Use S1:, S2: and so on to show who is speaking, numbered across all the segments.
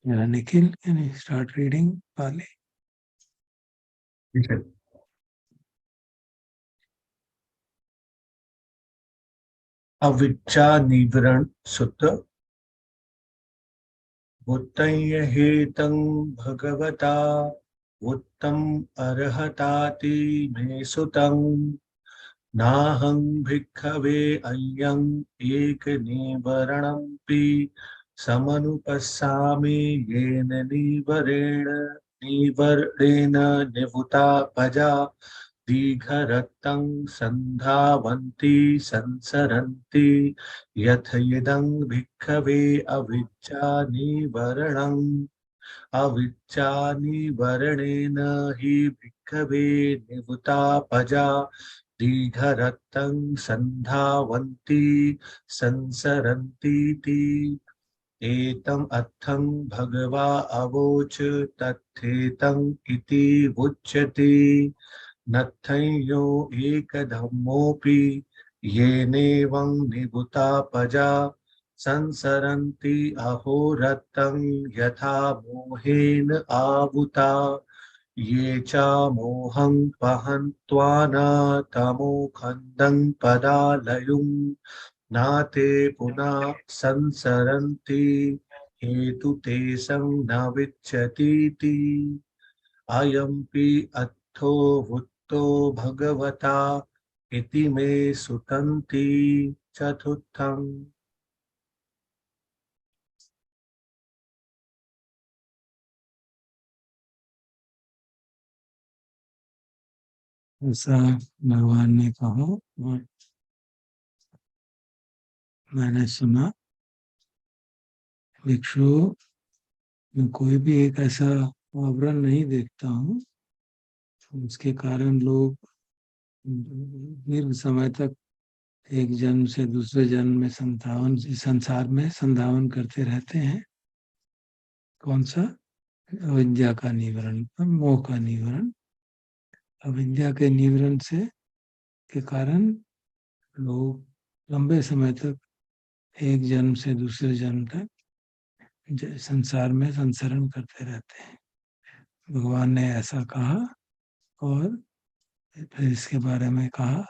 S1: Yeah, Nikhil, can you start reading Pali?
S2: Okay. Avijjānīvaraṇasutta Buddhaya hetam bhagavata Uttam arhatati me sutam Naham bhikkhave ayyam ekanivaranampi Samanupassami yena nivarena nivuta paja Dīgharattaṁ sandhavanti sansaranti yathayidam bhikkhave avijjānīvaraṇaṁ avijjānīvaraṇena hi bhikkhave nivuta paja dīgharattaṁ sandhavanti sansaranti ti etam atham bhagava avoc tathetam iti vuchyate Nathyo ekadhammopi yenevam nibuta paja sansaranti ahorattam yatha mohena avuta ye cha moham pahantwana tamo khandam padalayum nate puna sansaranti hetu tesam navichyati ti ayampi atho vutto bhagavata iti me sutanti chathuttham.
S1: ऐसा भगवान ने कहा और मैंने सुना। भिक्षु, मैं कोई भी एक ऐसा आवरण नहीं देखता हूँ उसके कारण लोग दीर्घ समय तक एक जन्म से दूसरे जन्म में संसार में संधावन करते रहते हैं। कौन सा? अविद्या का निवारण, मोह का निवारण। अविद्या के निवारण से के कारण लोग लंबे समय तक एक जन्म से दूसरे जन्म तक संसार में संसरण करते रहते हैं। भगवान ने ऐसा कहा और फिर इसके बारे में कहा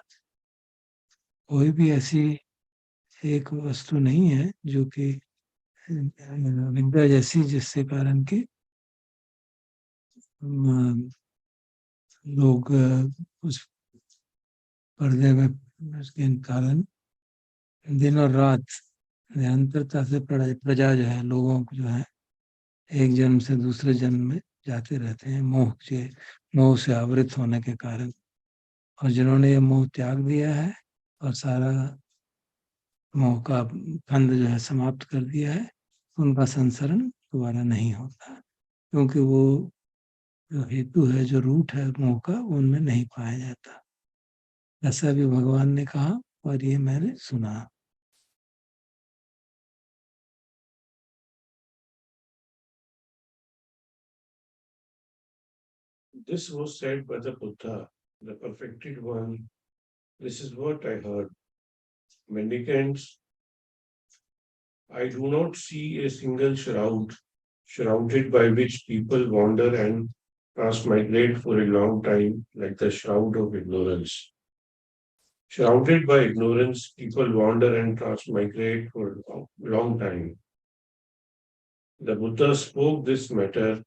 S1: कोई भी ऐसी एक वस्तु नहीं है जो कि विद्या जैसी जिससे कारण के लोग उस पर्दे में उसके कारण दिन और रात निरंतरता से प्रजा जो है, लोगों को जो है एक जन्म से दूसरे जन्म में जाते रहते हैं मोह से आवृत होने के कारण। और जिन्होंने ये मोह त्याग दिया है और सारा मोह का फंद जो है समाप्त कर दिया है, उनका संसरण दोबारा नहीं होता, क्योंकि वो जो हेतु है, जो रूट है मोह का, उनमें नहीं पाया जाता। ऐसा भी भगवान ने कहा और ये मैंने सुना।
S3: This was said by the Buddha, the perfected one. This is what I heard. Mendicants, I do not see a single shrouded by which people wander and transmigrate for a long time, like the shroud of ignorance. Shrouded by ignorance, people wander and transmigrate for a long time. The Buddha spoke this matter.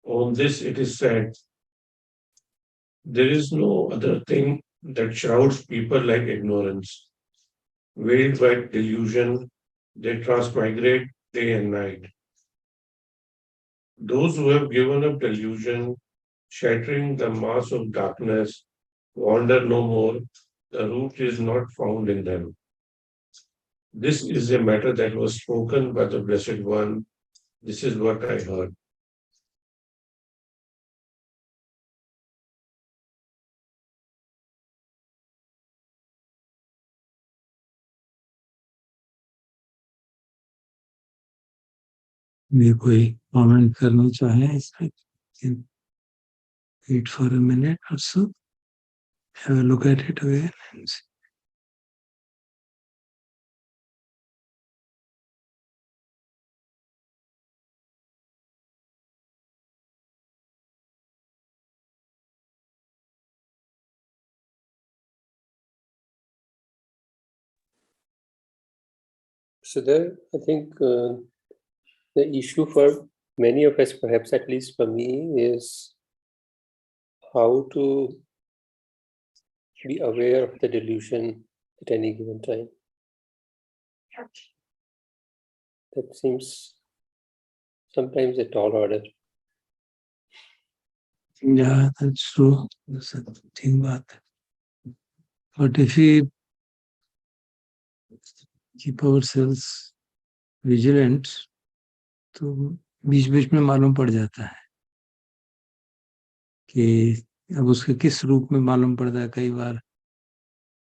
S3: On this, it is said, there is no other thing that shrouds people like ignorance. Veiled by delusion, they transmigrate day and night. Those who have given up delusion, shattering the mass of darkness, wander no more. The root is not found in them. This is a matter that was spoken by the Blessed One. This is what I heard.
S1: ये कोई comment करना चाहे इस पे? Wait for a minute or so. Have a look at it again and see.
S4: So there, I think the issue for many of us, perhaps at least for me, is how to be aware of the delusion at any given time. That seems sometimes a tall order.
S1: Yeah, that's true. That's a thing baat. But if we keep ourselves vigilant, तो बीच बीच में मालूम पड़ जाता है कि अब उसके किस रूप में मालूम पड़ता है। कई बार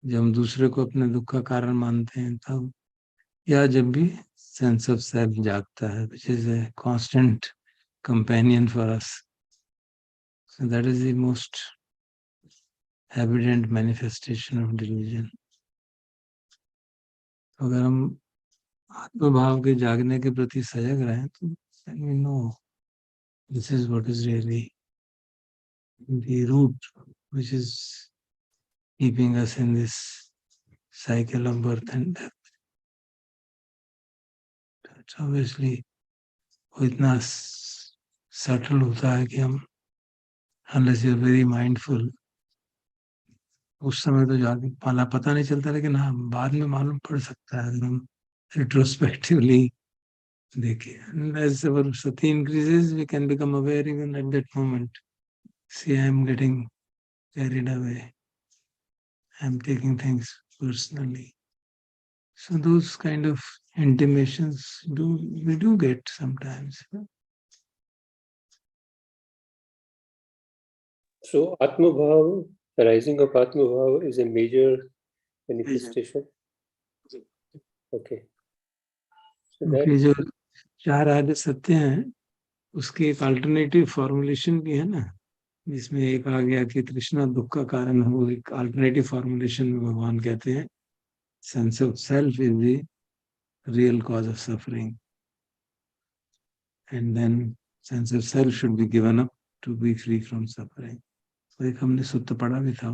S1: जब हम दूसरे को अपने दुख का कारण मानते हैं तब, या जब भी सेंस ऑफ सेल्फ जागता है, which is a constant companion for us. So that is the most evident manifestation of delusion. अगर हम आत्मभाव के जागने के प्रति सजग रहें तो we know this is what is really the root which is keeping us in this cycle of birth and death. It's obviously वो इतना subtle होता है कि हम, unless you're very mindful, उस समय तो जाके पता नहीं चलता, लेकिन हाँ बाद में मालूम पड़ सकता है अगर हम retrospectively देखें. As our sati increases, we can become aware even at that moment. See, I am getting carried away. I am taking things personally. So those kind of intimations we do get sometimes.
S4: So Atmabhav, the rising of Atmabhav is a major manifestation. Okay. So
S1: क्योंकि जो चार आदि सत्य हैं उसकी एक alternative formulation भी है ना, जिसमें एक आ गया कि तृष्णा दुख का कारण है. वो एक अल्टरनेटिव फॉर्मुलेशन में भगवान कहते हैं sense of self is the real cause of suffering, and then sense of self should be given up to be free from suffering. तो एक हमने सूत्र पढ़ा भी था.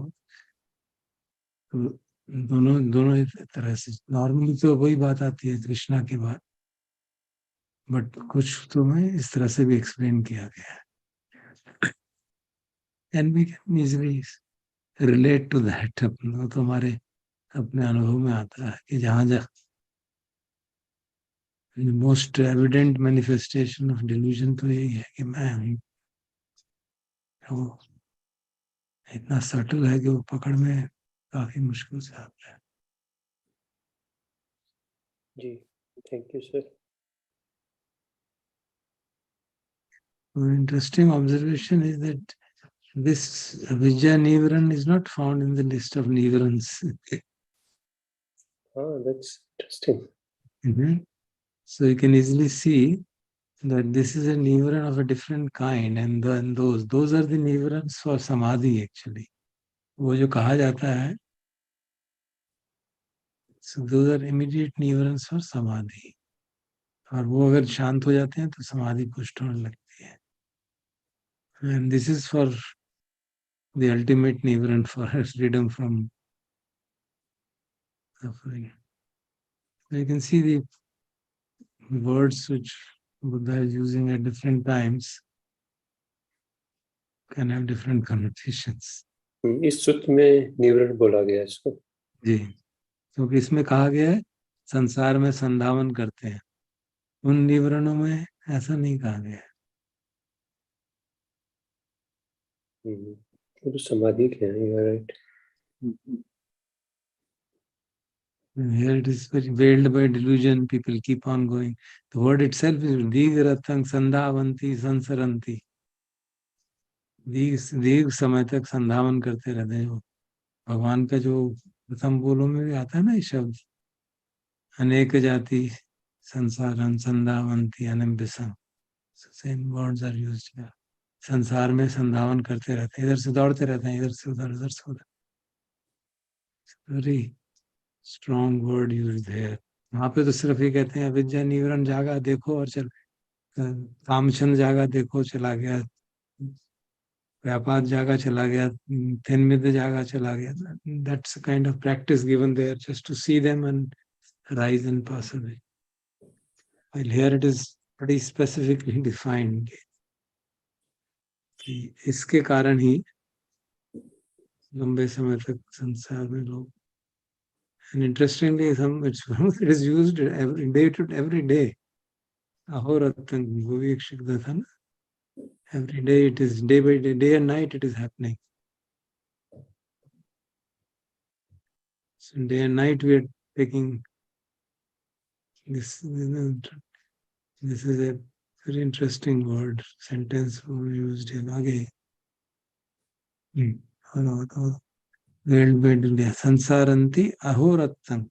S1: तो दोनों एक तरह से नॉर्मली तो वही बात आती है तृष्णा की बात, बट कुछ तो में इस तरह से भी एक्सप्लेन किया गया है. And we can easily relate to that. अपना तो हमारे अपने अनुभव में आता है कि जहाँ most evident manifestation of delusion तो यही है कि मैं हूँ. वो इतना सटल है कि वो पकड़ में काफी मुश्किल से आता है.
S4: जी, thank you sir.
S1: Interesting observation is that this Avijjānīvaraṇa is not found in the list of Nivarans.
S4: Oh, that's interesting.
S1: So you can easily see that this is a Nivaran of a different kind, and then those are the Nivarans for Samadhi actually. वो जो कहा जाता है, so those are immediate Nivarans for Samadhi. और वो अगर शांत हो जाते हैं तो समाधि पुष्ट होने लगती है. And this is for the ultimate Nivaran, for freedom from suffering. So you can see the words which Buddha is using at different times can have different connotations.
S4: इस सूत्र में निवरण बोला गया है इसको.
S1: जी, क्योंकि इसमें कहा गया है संसार में संधावन करते हैं. उन निवरणों में ऐसा नहीं कहा गया है.
S4: तो समाधि क्या है? You are right.
S1: Here it is very veiled by delusion. People keep on going. The word itself is dīgharathang sandhavanti sansaranti. दीर्घ समय तक संधावन करते रहते हैं. भगवान का जो प्रथम बोलों में भी आता है ना ये शब्द, अनेक जाति संसारन संधावंती अनम्बिसम. Same words are used here. संसार में संधावन करते रहते हैं, इधर से दौड़ते रहते हैं, इधर से उधर से उधर. Very strong word used here. वहां पे तो सिर्फ ये कहते हैं अविद्या निवरण जागा देखो और चल, कामचंद जागा देखो चला गया, व्यापार जागा चला गया, थिनमिद जागा चला गया. That's a kind of practice given there just to see them and rise and pass away. while here it is pretty specifically defined. कि इसके कारण ही लंबे समय तक संसार में लोग, and interestingly it is used every day. अहोरात्रं, वो भी एक शब्द था ना, every day it is, day by day, day and night it is happening. So day and night we are taking this. This is a very interesting word, sentence used here. Again, worldwide India. Sansaranti ahorattam.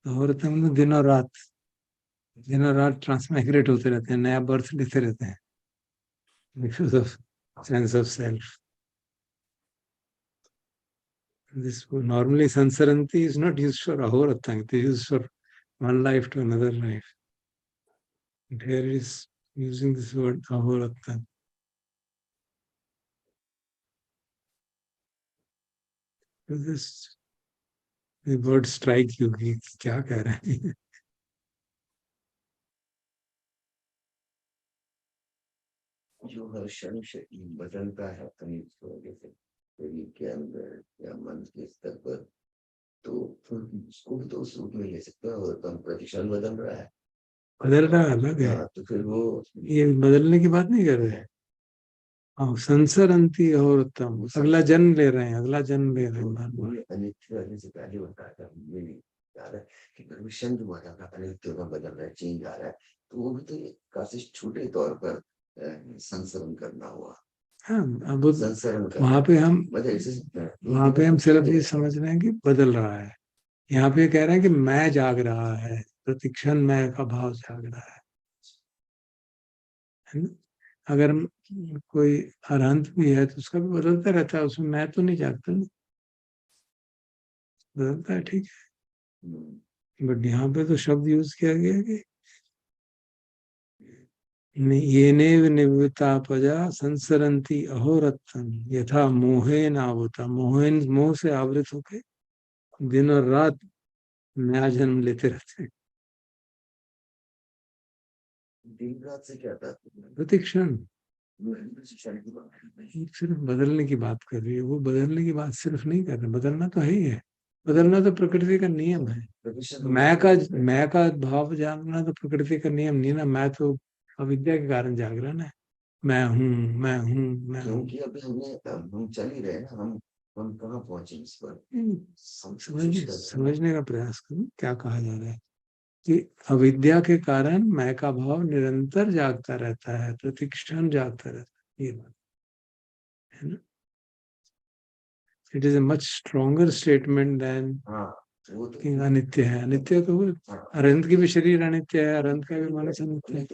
S1: Ahorattam में दिन और रात ट्रांसमाइग्रेट होते रहते हैं, नया birth लेते रहते हैं because of sense of self. This normally sansaranti is not used for ahorattam, it is used for one life to another life. And here it is using this word ahorattam. This the word strike you कि क्या कह रहे हैं.
S5: जो हर क्षण बदलता है अपनी जैसे शरीर के अंदर या मन के स्तर पर, तो उसको भी तो उस रूप में ले सकते हैं, और कम प्रतिक्षण बदल रहा है,
S1: अलग है.
S5: तो फिर वो
S1: ये बदलने की बात नहीं कर रहे हैं. हाँ, संसरंती ahorattam, अगला जन्म ले रहे हैं, अगला जन्म ले रहे हैं.
S5: अनित्य रहने से पहले बताया था, मुझे नहीं याद है कि परमिशन जो बदल रहा है, अनित्य में बदल रहा है, चेंज आ रहा है, तो वो भी तो काफी छोटे तौर पर संसरण करना हुआ.
S1: हाँ, अब वहाँ पे हम सिर्फ ये समझ रहे हैं कि बदल रहा है. यहाँ पे कह रहे हैं कि मैं जाग रहा है, प्रतिक्षण मैं का भाव जाग रहा है ना. अगर कोई अरहंत भी है तो उसका भी बदलता रहता है, उसमें मैं तो नहीं जागता ना, बदलता है, ठीक है. बट यहाँ पे तो शब्द यूज किया गया कि येनेव निवृत्तापजा संसरंती अहोरत्तम यथा मोहे नावता. मोह से आवृत होके दिन और रात नया जन्म लेते रहते हैं.
S5: दिन रात से क्या था,
S1: प्रतिक्षण सिर्फ बदलने की बात कर रही है. वो बदलने की बात सिर्फ नहीं कर रहे, बदलना तो है ही है. बदलना तो प्रकृति का नियम है. मैं का भाव जानना तो प्रकृति का नियम नहीं ना. मैं तो अविद्या के कारण जाग रहा ना. मैं हूँ.
S5: क्योंकि अभी हम चल ही रहे हैं ना, हम कहाँ पहुंचे इस पर.
S1: समझने का प्रयास करूं क्या कहा जा रहा है कि अविद्या के कारण मैं का भाव निरंतर जागता रहता है, प्रतिक्षण जागता रहता है. ये बात है ना. It is a much stronger statement than कि अनित्य है. अनित्य तो अरहंत की भी शरीर अनित्य है, अरहंत का भी मानस अनित्य है.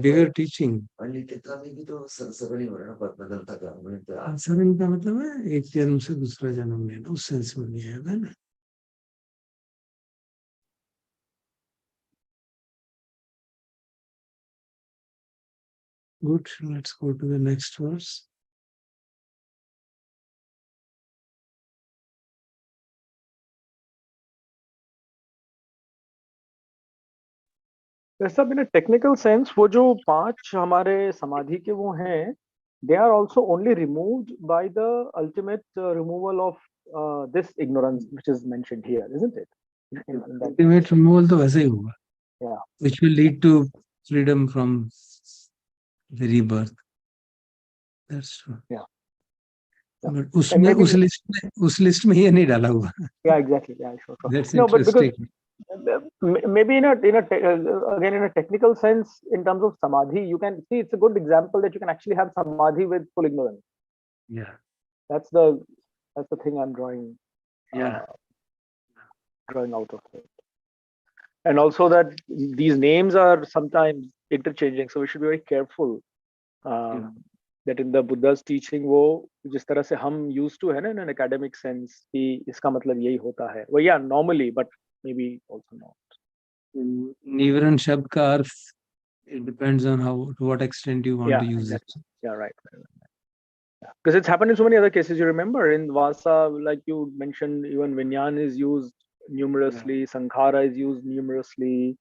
S1: बिगर टीचिंग.
S5: अनित्यता में भी तो संसरण ही हो रहा है, बदलता का.
S1: संसरण का मतलब है एक जन्म से दूसरा जन्म लेना, उस सेंस में लिया है ना. Good. Let's go to the next verse.
S6: वैसा in a technical sense, वो जो 5 हमारे समाधि के वो हैं, they are also only removed by the ultimate removal of this ignorance which is mentioned here, isn't it?
S1: Ultimate removal तो वैसे ही होगा.
S6: Yeah.
S1: Which will lead to freedom from the rebirth. That's true.
S6: Yeah.
S1: But उसमें उस list में ये नहीं डाला हुआ.
S6: Yeah, exactly. Yeah, sure.
S1: That's
S6: no,
S1: interesting.
S6: But because maybe in a technical sense, in terms of samadhi, you can see it's a good example that you can actually have samadhi with full ignorance.
S1: Yeah.
S6: That's the thing I'm drawing.
S1: Yeah.
S6: Drawing out of it. And also that these names are sometimes interchanging, so we should be very careful. That in the Buddha's teaching, वो जिस तरह से हम used to है ना, in an academic sense, कि इसका मतलब यही होता है. Well, yeah, normally, but maybe also not.
S1: निवरण शब्द का अर्थ, it depends on to what extent you want to use it.
S6: Yeah, right. Yeah. Because it's happened in so many other cases. You remember in Vasa, like you mentioned, even Vinyan is used numerously, sankhara is used numerously,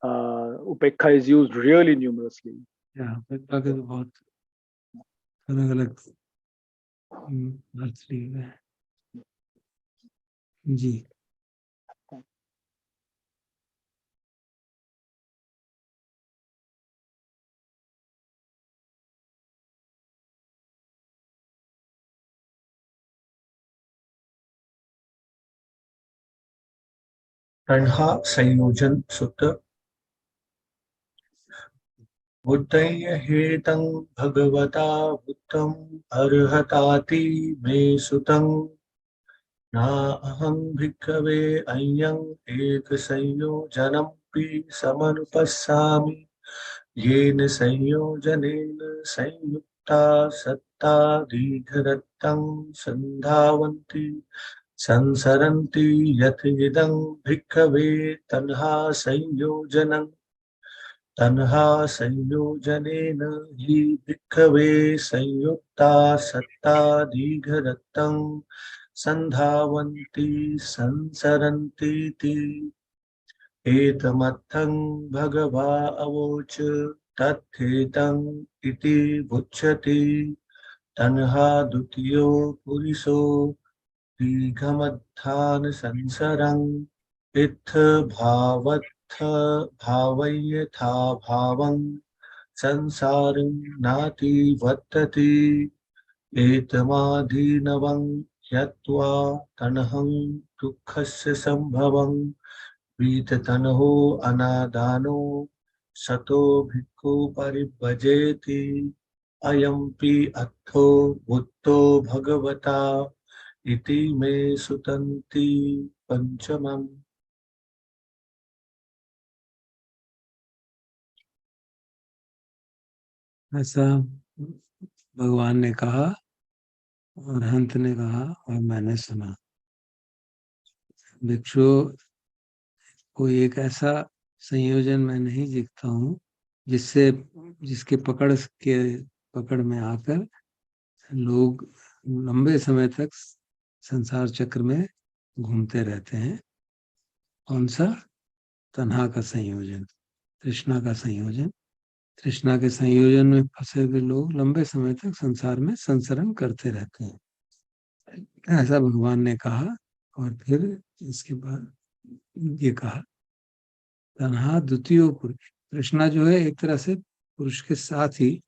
S6: upekha is used really numerously.
S1: उपेक्षा के तो बहुत अलग अलग अर्थ लिए गए हैं। जी
S2: Taṇhāsaṁyojanasutta Buddhaya hetam bhagavata buddham arhatati me sutam na aham bhikkhave ayyam ekasayojanampi samanupassami yena sayojanena sanyukta satta dīgharattaṁ sandhavanti sansaranti yathidam bhikkhave tanhāsaṁyojanam Taṇhāsaṁyojanena hi bhikkhave sanyukta satta dīgharattaṁ sandhavanti sansaranti ti etamattham bhagavā avoca tathetam iti vucchati tanha dutiyo puriso dīghamadhāna sansarang itha bhavayatha bhavam sansaram nati vattati etamadhinavam yatva tanaham dukkhasya sambhavam vitatanho anadano sato bhikkhu paribhajeti ayampi attho buddho bhagavata iti me sutanti panchamam।
S1: ऐसा भगवान ने कहा और हंत ने कहा और मैंने सुना। भिक्षु कोई एक ऐसा संयोजन मैं नहीं देखता हूँ जिसके पकड़ में आकर लोग लंबे समय तक संसार चक्र में घूमते रहते हैं। कौन सा? तन्हा का संयोजन, तृष्णा का संयोजन। तृष्णा के संयोजन में फंसे हुए लोग लंबे समय तक संसार में संसरण करते रहते हैं, ऐसा भगवान ने कहा। और फिर इसके बाद ये कहा तन्हा द्वितीयो पुरुष। तृष्णा जो है एक तरह से पुरुष के साथ ही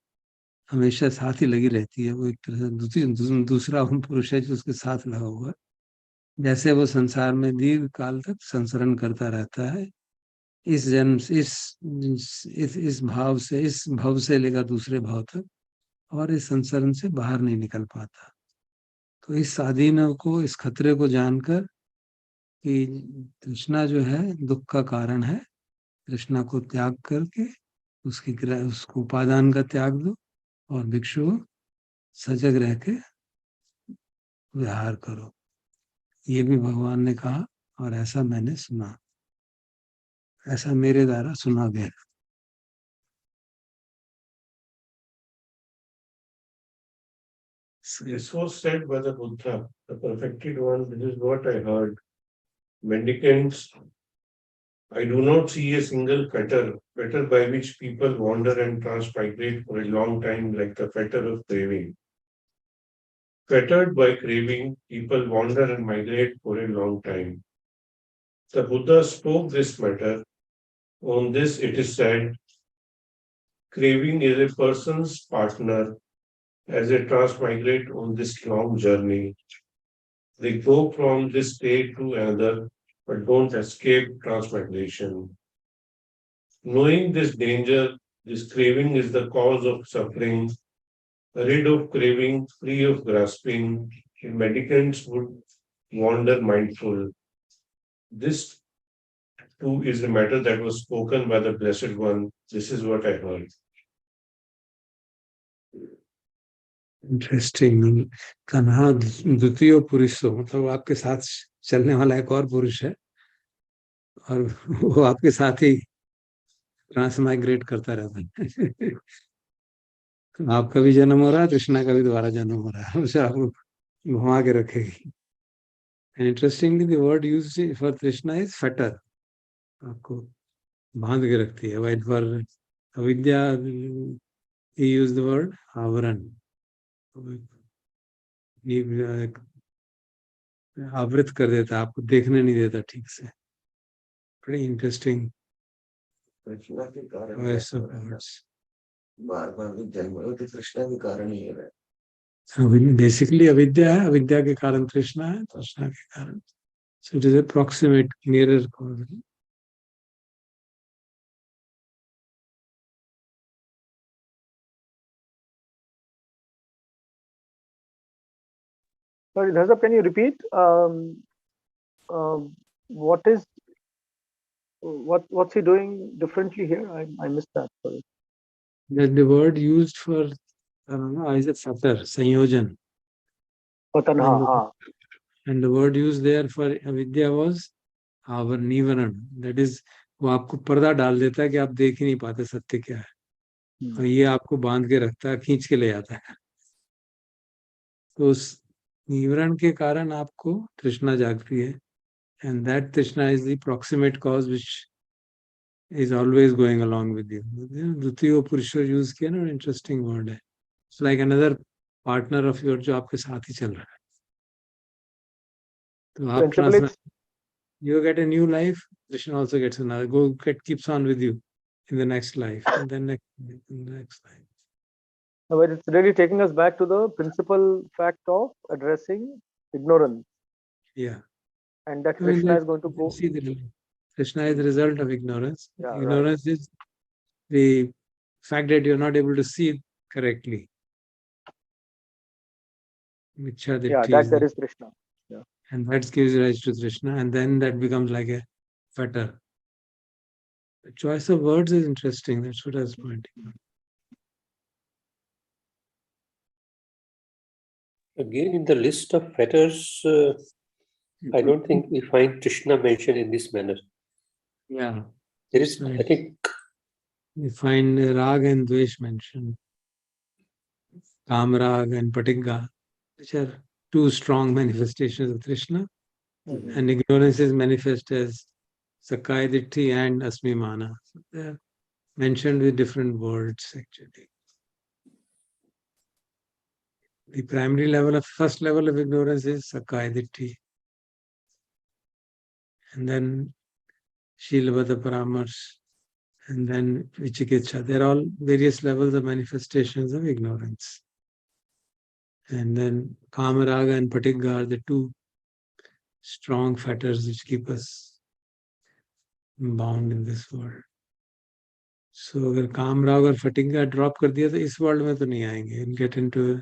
S1: हमेशा साथ ही लगी रहती है। वो एक तरह से दूसरा पुरुष है जो उसके साथ लगा हुआ। जैसे वो संसार में दीर्घ काल तक संसरण करता रहता है, इस जन्म से इस भाव से लेकर दूसरे भाव तक, और इस संसरण से बाहर नहीं निकल पाता। तो इस साधीन को, इस खतरे को जानकर कि तृष्णा जो है दुख का कारण है, तृष्णा को त्याग करके उसको उपादान का त्याग दो और भिक्षु सजग रह के विहार करो। ये भी भगवान ने कहा और ऐसा मैंने सुना, ऐसा मेरे द्वारा सुना गया।
S3: This was said by the Buddha, the perfected one. This is what I heard. Mendicants, I do not see a single fetter by which people wander and transmigrate for a long time, like the fetter of craving. Fettered by craving, people wander and migrate for a long time. The Buddha spoke this matter. On this, it is said, craving is a person's partner as they transmigrate on this long journey. They go from this state to another, but don't escape transmigration. Knowing this danger, this craving is the cause of suffering. Rid of craving, free of grasping, mendicants would wander mindful. This too is a matter that was spoken by the Blessed One. This is what I heard.
S1: Interesting. तन्हा द्वितीय पुरुष, मतलब आपके साथ चलने वाला एक और पुरुष है और वो आपके साथ ही ट्रांसमाइग्रेट करता रहता है। आपका भी जन्म हो रहा है, तृष्णा का भी दोबारा जन्म हो रहा है, उसे आपको घुमा के रखेगी। And interestingly, the word used for Krishna is fetter. आपको बांध के रखती है. While for avidya, he used the word avaran. आवृत कर देता, आपको देखने नहीं देता ठीक से. Pretty interesting
S5: कृष्णा के कारण
S1: choice of words.
S5: बार बार जन्म हो तो कृष्णा के कारण ही है.
S1: Basically, avidya है, avidya के कारण कृष्णा है, कृष्णा के कारण. So it is a proximate, nearer cause.
S6: Sorry, Dhasab, can you repeat? What's he doing differently here? I missed that. Sorry.
S1: That the word used for is a fetter, sanyojan.
S6: Oh, Taṇhā.
S1: And the word used there for avidya was our nivaran. That is, वो आपको पर्दा डाल देता है कि आप देख ही नहीं पाते सत्य क्या है. और ये आपको बांध के रखता है, खींच के ले जाता है. तो उस निवरण के कारण आपको तृष्णा जागती है. And that Trishna is the proximate cause which is always going along with you. Dutiyo Purusha use किया ना, interesting word है. It's like another partner of yours जो आपके साथ ही चल रहा है. तो आप transfer, you get a new life, Krishna also gets another. Keeps on with you in the next life, and then next life.
S6: But it's really taking us back to the principal fact of addressing ignorance.
S1: Yeah.
S6: And that Krishna is going to go.
S1: See, Krishna is the result of ignorance.
S6: Yeah,
S1: ignorance is the fact that you're not able to see it correctly.
S6: Yeah, that is Krishna. Yeah.
S1: And that gives rise to Krishna, and then that becomes like a fetter. The choice of words is interesting. That's what I was pointing out.
S4: Again, in the list of fetters, I don't think we find Krishna mentioned in this manner.
S1: Yeah.
S4: There is,
S1: right.
S4: I think.
S1: We find Rag and Dvesh mentioned. Kamrag and Paṭhika, which are two strong manifestations of Krishna. And ignorance is manifest as Sakkaya Diṭṭhi and Asmimana. So they're mentioned with different words, actually. The primary level first level of ignorance is Sakkaya Diṭṭhi. And then Shīlabhata Paramarsh, and then Vichikitsa. They're all various levels of manifestations of ignorance. And then Kamaraga and Paṭhika are the two strong fetters which keep us bound in this world. So अगर काम राग और फटिंगा drop कर दिया तो इस world में तो नहीं आएंगे. You'll get into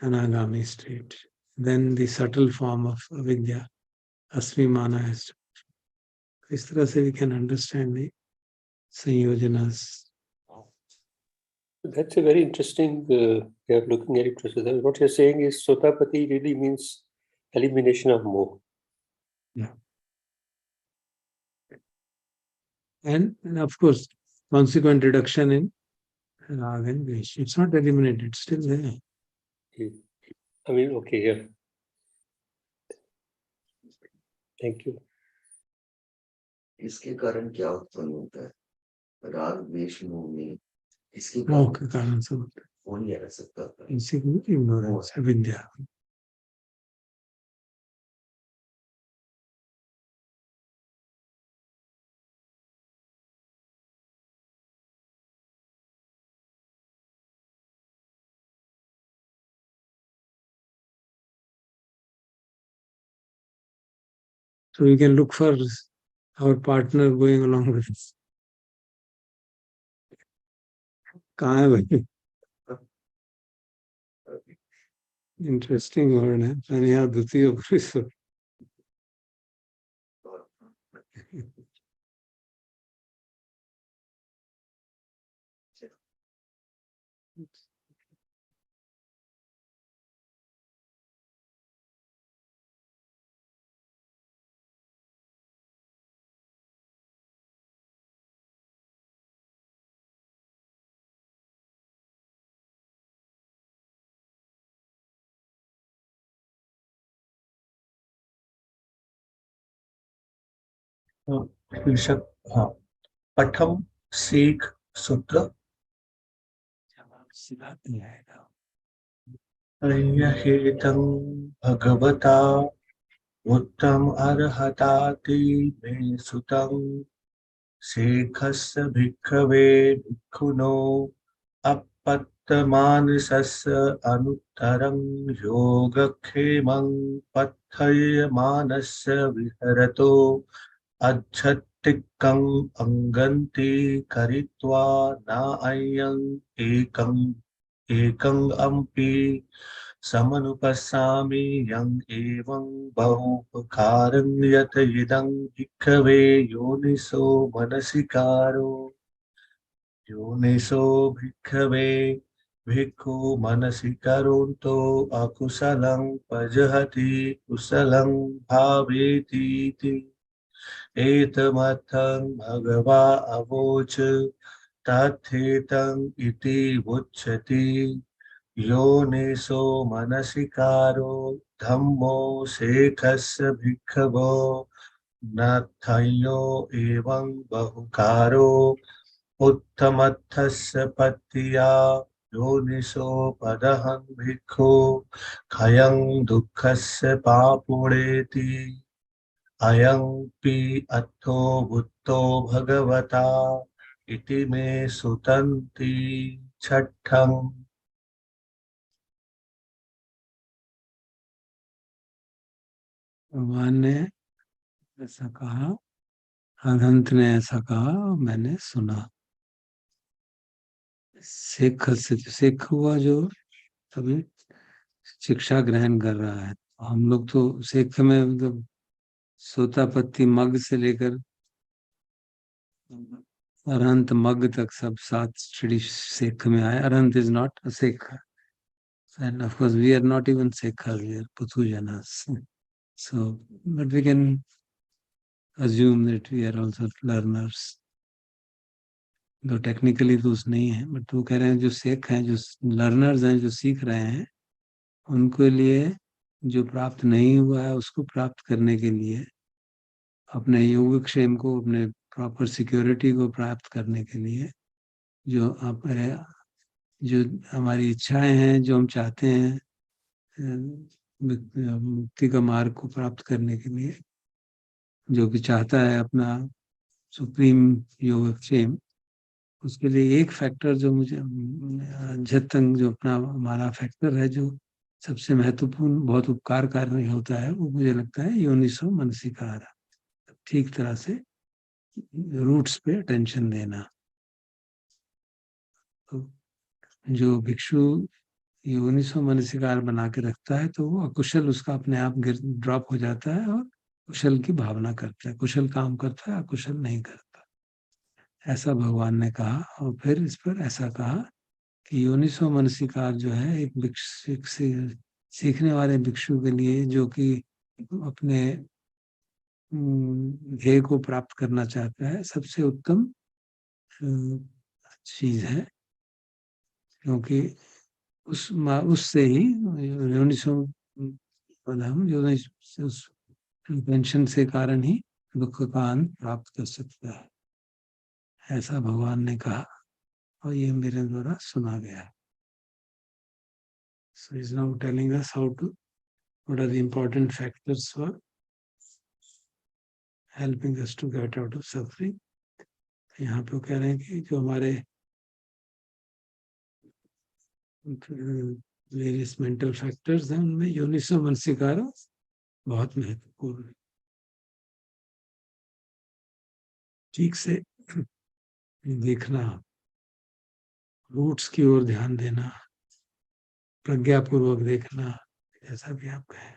S1: anagami state. Then the subtle form of avidya, asmimana, has to. इस तरह से we can understand the sanyojanas.
S4: That's a very interesting way of looking at it. What you're saying is Sotapati really means elimination of moha.
S1: Yeah. And of course, consequent reduction in rag and dvesh. It's not eliminated, it's still there.
S4: I mean, okay, yeah. Thank you.
S5: इसके कारण क्या उत्पन्न होता है? राग द्वेष मोह में इसके
S1: कारण से होता है.
S5: वो नहीं रह सकता.
S1: Ignorance, avidya. So we can look for our partner going along with us. कहाँ है भाई? Interesting word है. Taṇhā Dutiyo Purusha.
S2: शीर्षक हाँ पठम सीख सूत्र
S1: सिखाते आएगा।
S2: हेतं भगवता उत्तम अर्हताति मे सुतं शेखस्य भिक्खवे भिक्खुनो अपत्तमानसस्य अनुत्तरं योगक्षेमं पथयमानस्य विहरतो अज्झत्तिकं अंगन्ति करित्वा नायं एकं अम्पि समनुपस्सामि यं एवं बहुपकारं यत इदं भिक्खवे योनिसो मनसिकारो योनिसो भिक्खवे भिक्खु मनसि करोन्तो अकुशलं पजहति कुशलं भावेतीति एतमर्थं भगवा अवोच तथेतं इति उच्यते योनिसो मनसिकारो धम्मो शेखस्य भिक्खवो नथयो एवं बहुकारो उत्तमर्थस्य पत्तिया योनिसो पदहं भिक्खु खयं दुःखस्य पापुणेति अयं पि अर्थो भूतो भगवता इति मे सुतन्ति छठम्
S1: भगवान ने ऐसा कहा, अनंत ने ऐसा कहा, मैंने सुना। सिख हुआ जो अभी शिक्षा ग्रहण कर रहा है। हम लोग तो सिख में मतलब सोतापत्ती मग से लेकर अरहंत मग तक सब 7 श्री सिख में आए। Arhant is not a Sikh, and of course we are not even Sikhs, we are Paṭhamasekhas. So, but we can assume that we are also learners. जो टेक्निकली तो उस नहीं है, बट वो कह रहे हैं जो सिख हैं, जो लर्नर्स हैं, जो सीख रहे हैं, उनके लिए जो प्राप्त नहीं हुआ है उसको प्राप्त करने के लिए, अपने योगक्षेम को, अपने प्रॉपर सिक्योरिटी को प्राप्त करने के लिए, जो हमारी इच्छाएं हैं, जो हम चाहते हैं मुक्ति का मार्ग को प्राप्त करने के लिए, जो भी चाहता है अपना सुप्रीम योगक्षेम, उसके लिए एक फैक्टर जो मुझे जतंग जो अपना हमारा फैक्टर है, जो सबसे महत्वपूर्ण, बहुत उपकारकारी होता है, वो मुझे लगता है योनिसो मनसिकार, ठीक तरह से रूट्स पे अटेंशन देना। तो जो भिक्षु योनिसो मनसिकार बना के रखता है तो वो अकुशल उसका अपने आप ड्रॉप हो जाता है और कुशल की भावना करता है, कुशल काम करता है, अकुशल नहीं करता, ऐसा भगवान ने कहा। और फिर इस पर ऐसा कहा कि योनिसो मनसिकार जो है एक सीखने वाले भिक्षु के लिए, जो कि अपने ध्येय को प्राप्त करना चाहता है, सबसे उत्तम चीज है, क्योंकि उससे ही योनिसो पदम जो उस इंटेंशन से कारण ही दुख का अंत प्राप्त कर सकता है, ऐसा भगवान ने कहा और ये मेरे द्वारा सुना गया। So he's now telling us what are the important factors for helping us to get out of suffering. यहाँ पे वो कह रहे हैं कि जो हमारे वेरियस मेंटल फैक्टर्स हैं, उनमें योनिसो मनसिकार बहुत महत्वपूर्ण है। ठीक से देखना, रूट्स की ओर ध्यान देना, प्रज्ञापूर्वक देखना, जैसा भी आप कहें।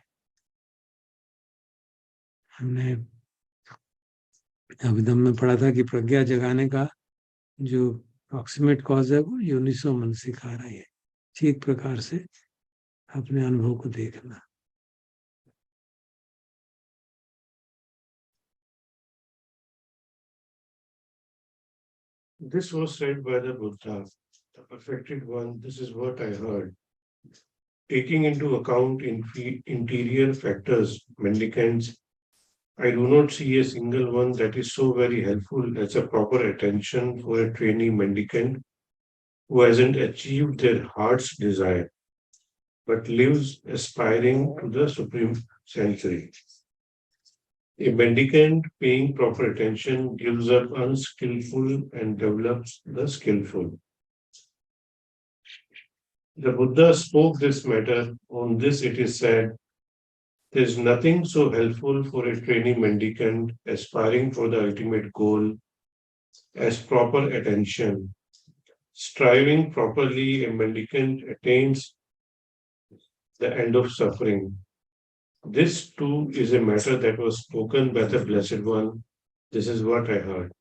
S1: हमने अभिधम में पढ़ा था कि प्रज्ञा जगाने का जो अप्रोक्सीमेट कॉज है वो योनिसो मनसिकार है। ठीक प्रकार से अपने अनुभव को देखना।
S3: This was said by the Buddha, the perfected one. This is what I heard. Taking into account interior factors, mendicants I do not see a single one that is so very helpful as a proper attention for a trainee mendicant who hasn't achieved their heart's desire, but lives aspiring to the supreme sanctuary. A mendicant paying proper attention gives up unskillful and develops the skillful. The Buddha spoke this matter. On this it is said, there is nothing so helpful for a trainee mendicant aspiring for the ultimate goal as proper attention. Striving properly, a mendicant attains the end of suffering. This too is a matter that was spoken by the Blessed One. This is what I heard.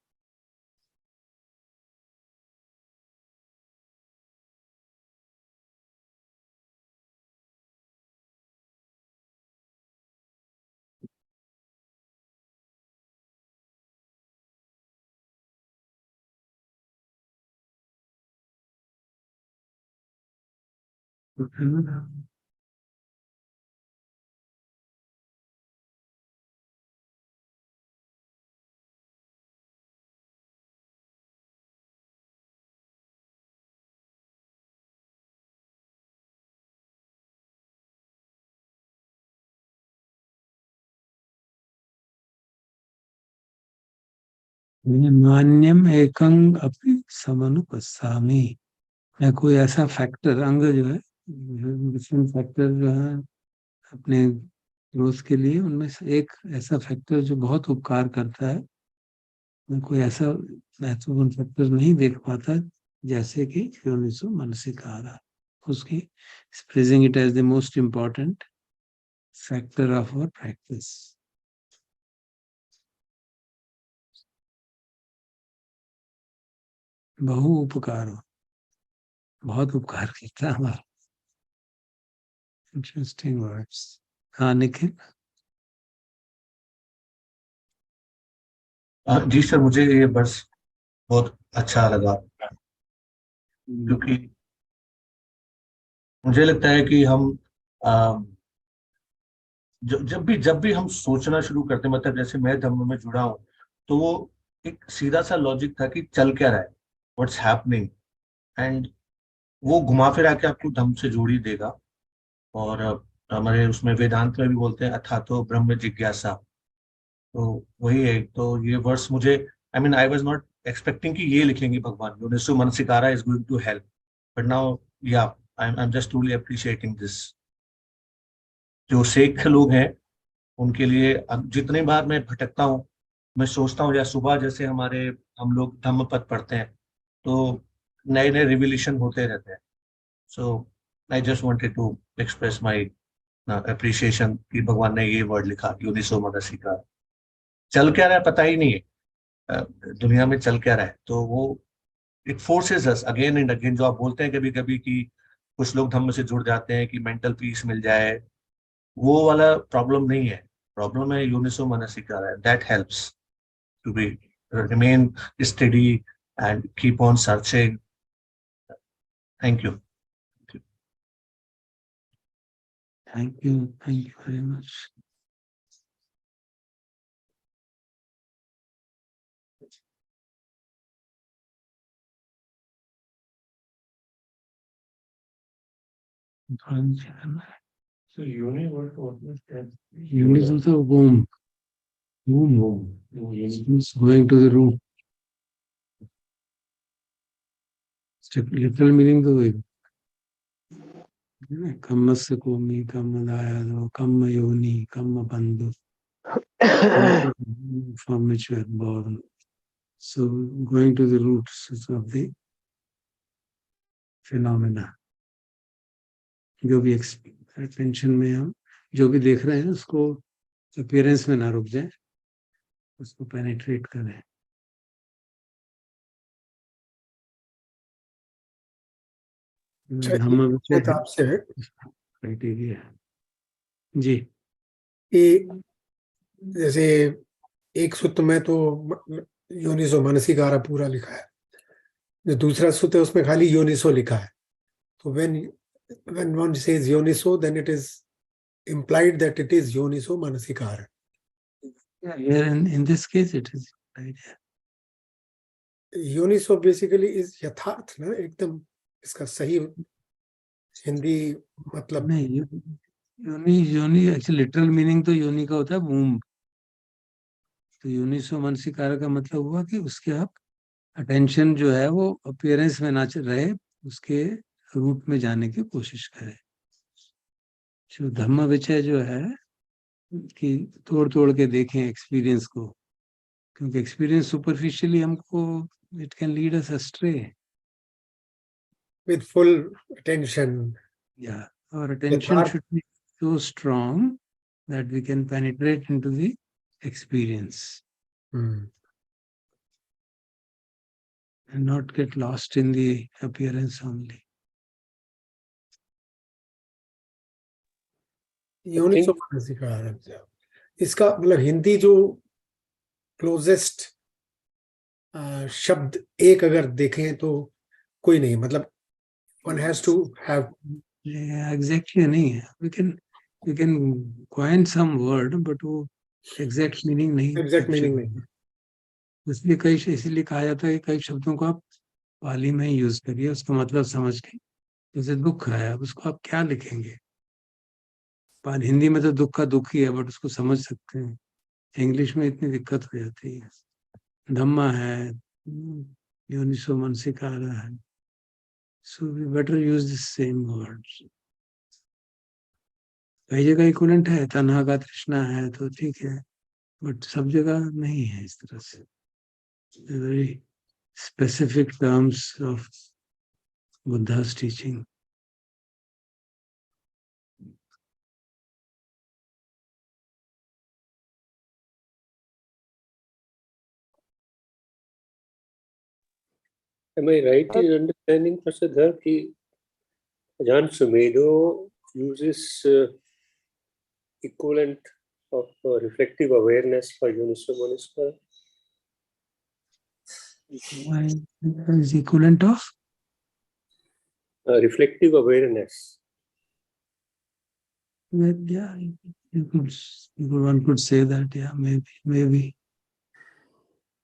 S1: मान्यम एकंग अपि समनुपस्सामि। मैं कोई ऐसा factor अंग जो है, different factor जो है अपने ग्रोथ के लिए, उनमें से एक ऐसा फैक्टर जो बहुत उपकार करता है, मैं कोई ऐसा महत्वपूर्ण फैक्टर नहीं देख पाता जैसे कि योनिसो मनसिकारा। उसकी praising it as the most important factor of our practice. बहु उपकार हो, बहुत उपकार करता है हमारा। Interesting words. हाँ निखिल।
S2: जी सर, मुझे ये बस बहुत अच्छा लगा, क्योंकि मुझे लगता है कि हम जब भी हम सोचना शुरू करते हैं, मतलब जैसे मैं धम्म में जुड़ा हूँ, तो वो एक सीधा सा लॉजिक था कि चल क्या रहा है, व्हाट्स हैपनिंग, एंड वो घुमा फिरा के आपको धम्म से जोड़ ही देगा। और हमारे उसमें वेदांत में भी बोलते हैं अथातो ब्रह्म जिज्ञासा, तो वही है। तो ये वर्स मुझे, आई वाज नॉट एक्सपेक्टिंग कि ये लिखेंगे भगवान yoniso manasikara is going to help, but now या I am just truly appreciating this. जो शेख लोग हैं उनके लिए, अब जितने बार मैं भटकता हूँ, मैं सोचता हूँ, या सुबह जैसे हम लोग धम्म पद पढ़ते हैं, तो नए नए रिविलेशन होते रहते हैं। So I just wanted to express my appreciation कि भगवान ने ये वर्ड लिखा यूनिसो मनसिकारा। चल क्या रहा है पता ही नहीं है, दुनिया में चल क्या रहा है, तो वो it forces us again and again. जो आप बोलते हैं कभी कभी कि कुछ लोग धम्म से जुड़ जाते हैं कि मेंटल पीस मिल जाए, वो वाला प्रॉब्लम नहीं है। प्रॉब्लम है yoniso manasikara, that helps to be remain steady and keep on searching. Thank you.
S1: Thank you very much.
S3: So uni, what was that?
S1: Uni is also womb. Womb. It's going to the room. Literal meaning तो वही। कम्म से कोमी, कम्म दायादो, कम्म योनि, कम्म बंधु, from which we are born. So going to the roots of the phenomena. जो भी अटेंशन में हम जो भी देख रहे हैं उसको अपीयरेंस में ना रुक जाए, उसको पेनिट्रेट करें। हम
S7: आपसे
S1: क्राइटेरिया जी,
S7: कि जैसे एक सूत्र में तो योनिसो मनसिकारा पूरा लिखा है, जो दूसरा सूत्र है उसमें खाली योनिसो लिखा है। तो when one says yoniso, then it is implied that it is yoniso manasikara.
S1: Yeah, here in this case it is right.
S7: Yoniso basically is यथार्थ ना, एकदम इसका सही हिंदी मतलब
S1: नहीं, योनि योनि एक्चुअली लिटरल मीनिंग तो योनि का होता है वूम्ब। तो योनिसो मनसिकारा का मतलब हुआ कि उसके आप अटेंशन जो है वो अपीयरेंस में ना रहे, उसके रूट में जाने की कोशिश करें। जो धम्म विचय जो है कि तोड़ तोड़ के देखें एक्सपीरियंस को, क्योंकि एक्सपीरियंस सुपरफिशियली हमको it can lead us अस्ट्रे।
S7: With full attention,
S1: या और attention should be so strong that we can penetrate into the experience and not get lost in the appearance only.
S7: योनिसो मनसिकारा, इसका मतलब हिंदी जो क्लोजेस्ट शब्द एक अगर देखें तो कोई नहीं, मतलब one has to have
S1: exactly नहीं है, we can coin some word but वो exact meaning नहीं,
S7: exact meaning नहीं।
S1: इसलिए इसीलिए कहा जाता है कि कई शब्दों को आप पाली में ही यूज करिए, उसका मतलब समझ के। जैसे दुख है, अब उसको आप क्या लिखेंगे? हिंदी में तो दुख का दुख ही है, बट उसको समझ सकते हैं। इंग्लिश में इतनी दिक्कत हो जाती है। धम्मा है, योनिसो मनसिकारा है, so we better use the same words. कई जगह इक्विवेलेंट है, तन्हा का तृष्णा है तो ठीक है, बट सब जगह नहीं है इस तरह से। Very specific terms of Buddha's teaching.
S4: Am I right in understanding, Prasad, that Avijjānīvaraṇasutta uses equivalent of reflective awareness for Yoniso Manasikara?
S1: Is equivalent of
S4: reflective awareness.
S1: Yeah, one could say that. Yeah, maybe.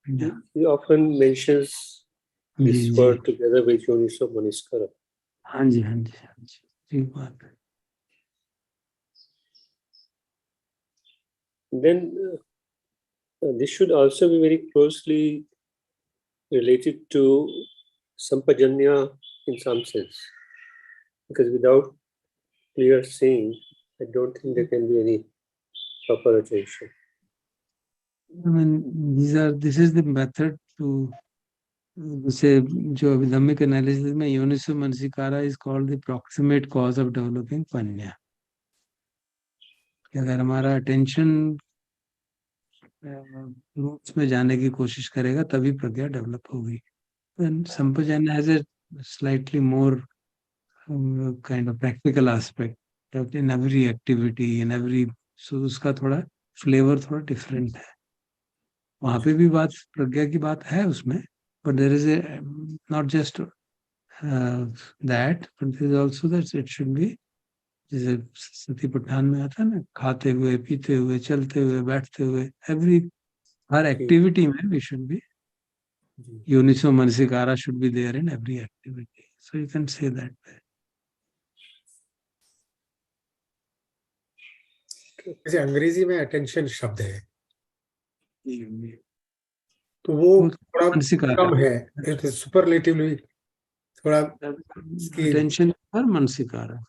S1: Yeah.
S4: He often mentions this word together with Yoniso Manasikara.
S1: हाँ जी, ठीक बात है।
S4: Then this should also be very closely related to sampajanya in some sense, because without clear seeing, I don't think there can be any proper attention.
S1: I mean, this is the method to say, जो अभिधम्मिक analysis में योनिसो manasikara is called the proximate cause of developing panya. कि अगर हमारा attention roots में जाने की कोशिश करेगा तभी प्रज्ञा डेवलप होगी। संपजन्य has a slightly more kind of practical aspect in every activity, in every, so उसका थोड़ा फ्लेवर थोड़ा डिफरेंट है। वहां पे भी बात प्रज्ञा की बात है उसमें, but there is a not just that, but there is also that it should be, जैसे सती पठान में आता है ना, खाते हुए, पीते हुए, चलते हुए, बैठते हुए, हर एक्टिविटी में we should be Yoniso Manasikara should be there in every activity. So you can say that way.
S7: जैसे अंग्रेजी में अटेंशन शब्द है तो वो थोड़ा कम है, सुपरलेटिवली थोड़ा
S1: अटेंशन पर मनसिकारा।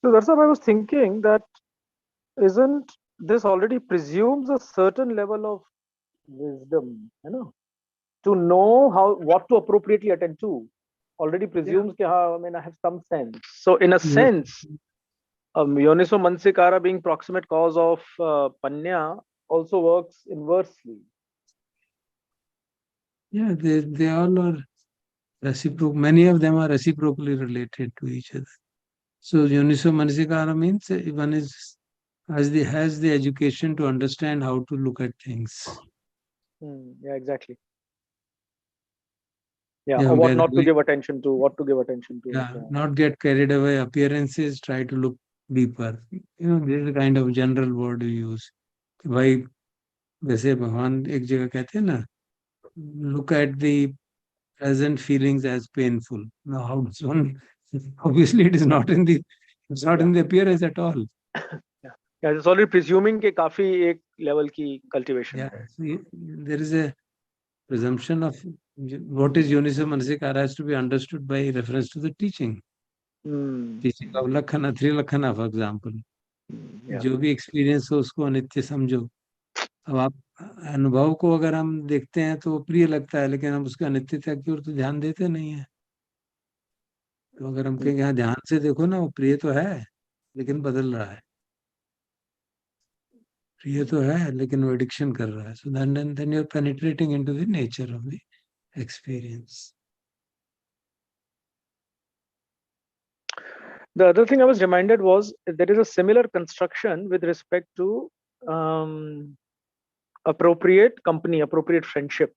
S6: So that's why I was thinking that isn't this already presumes a certain level of wisdom, to know what to appropriately attend to. Already presumes that I have some sense. So in a sense, Yoniso Manasikara being proximate cause of Panya also works inversely.
S1: Yeah, they all are reciprocal. Many of them are reciprocally related to each other. So Yoniso Manasikara means one has the education to understand how to look at things.
S6: Yeah, exactly. Yeah,
S1: Yeah,
S6: or what
S1: whether
S6: not to
S1: we-
S6: give attention to, what to give attention to.
S1: Yeah, not get carried away appearances, try to look deeper. This is the kind of general word we use. कि भाई वैसे भगवान एक जगह कहते हैं ना, look at the present feelings as painful. Now how does one? Obviously, it is not in the, it's not in the appearance at all.
S6: Yeah, it's already presuming कि काफी एक level की cultivation
S1: Yeah,
S6: है.
S1: so there is a presumption of what is Yoniso Manasikara has to be understood by reference to the teaching. Teaching of Lakhana, Three Lakhana, for example.
S6: Yeah.
S1: जो भी experience हो उसको अनित्य समझो. अब आप अनुभव को अगर हम देखते हैं तो वो प्रिय लगता है, लेकिन हम उसके अनित्यता की ओर तो ध्यान देते नहीं है. तो अगर हम कहेंगे हाँ ध्यान से देखो ना, वो प्रिय तो है लेकिन बदल रहा है, प्रिय तो है लेकिन वो एडिक्शन कर रहा है. So then you are penetrating into the nature of the experience.
S6: The other thing I was reminded was there is a similar construction with respect to appropriate company, appropriate friendship.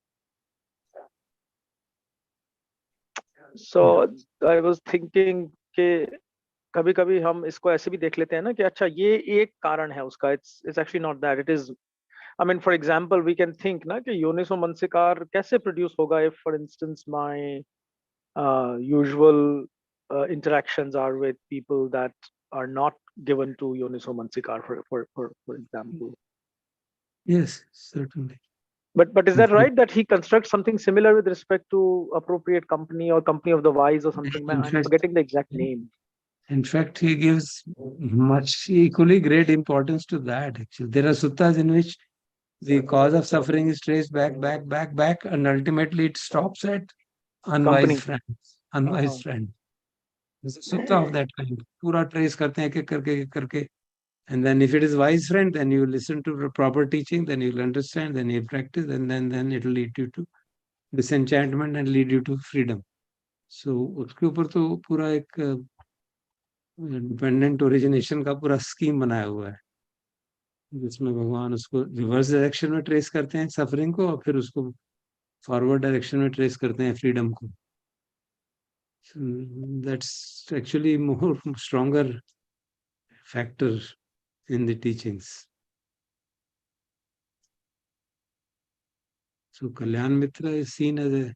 S6: So I was thinking कि कभी-कभी हम इसको ऐसे भी देख लेते हैं ना कि अच्छा ये एक कारण है उसका. It's actually not that. It is, I mean, for example, we can think ना कि योनिसो मनसिकार कैसे produce होगा if, for instance, my usual interactions are with people that are not given to Yoniso Mansikar, for example.
S1: Yes, certainly.
S6: But is that right that he constructs something similar with respect to appropriate company or company of the wise or something?
S1: In
S6: I'm
S1: fact-
S6: forgetting the exact name.
S1: In fact, he gives much equally great importance to that. Actually, there are suttas in which the cause of suffering is traced back, and ultimately it stops at unwise
S6: Company.
S1: friends. Unwise friend. There's a sutta of that kind. Pura trace karte hain, ek karke. And then if it is wise friend, then you listen to the proper teaching, then you'll understand, then you practice, and then it'll lead you to disenchantment and lead you to freedom. So उसके ऊपर तो पूरा एक dependent origination का पूरा scheme बनाया हुआ है, जिसमें भगवान उसको रिवर्स डायरेक्शन में ट्रेस करते हैं सफरिंग को, और फिर उसको फॉरवर्ड डायरेक्शन में ट्रेस करते हैं फ्रीडम को. That's actually more stronger factor in the teachings. So Kalyan Mitra is seen as a,